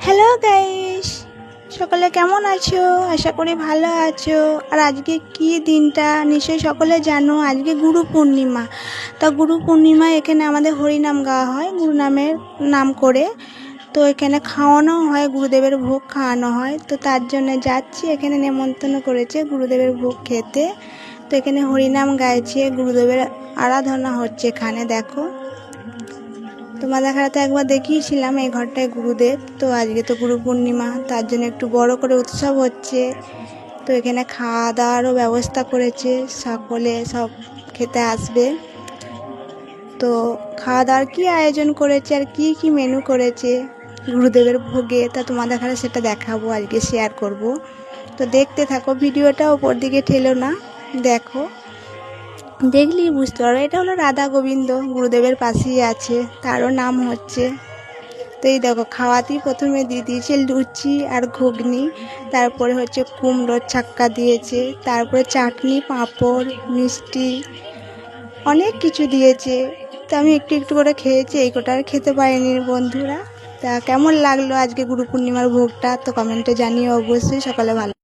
Hello guys, সকলে কেমন আছো? আশা করি ভালো আছো। আর আজকে কি দিনটা নিশ্চয়ই সকলে জানো, আজকে গুরু পূর্ণিমা। তা গুরু পূর্ণিমা এখানে আমাদের হরিনাম গাওয়া হয়, গুরু নামের নাম করে। তো এখানে খাওয়ানো হয়, গুরুদেবের ভোগ খাওয়ানো হয়। তো তার জন্য যাচ্ছি, এখানে নেমন্তন্ন করেছে গুরুদেবের ভোগ খেতে। তো এখানে হরিনাম গাইছে, গুরুদেবের আরাধনা হচ্ছে এখানে। দেখো, তোমাদের তো একবার দেখিয়েছিলাম এই ঘরটায় গুরুদেব। তো আজকে তো গুরু পূর্ণিমা, তার জন্য একটু বড় করে উৎসব হচ্ছে। তো এখানে খাওয়া দাওয়ারও ব্যবস্থা করেছে, সকলে সব খেতে আসবে। তো খাওয়া দাওয়ার কী আয়োজন করেছে আর কি কি মেনু করেছে গুরুদেবের ভোগে, তা তোমাদের সেটা দেখাবো, আজকে শেয়ার করব। তো দেখতে থাকো ভিডিওটা, ওপর দিকে ঠেলো না, দেখো, দেখলেই বুঝতে পারো। এটা হলো রাধা গোবিন্দ, গুরুদেবের পাশেই আছে, তারও নাম হচ্ছে। তো এই দেখো, খাওয়াতেই প্রথমে দিয়ে দিয়েছে লুচি আর ঘুগনি, তারপরে হচ্ছে কুমড়োর ছাক্কা দিয়েছে, তারপরে চাটনি, পাঁপড়, মিষ্টি, অনেক কিছু দিয়েছে। তো আমি একটু একটু করে খেয়েছি, এই কটা আর খেতে পারিনি বন্ধুরা। তা কেমন লাগলো আজকে গুরু পূর্ণিমার ভোগটা, তো কমেন্টে জানিও অবশ্যই। সকালে ভালো।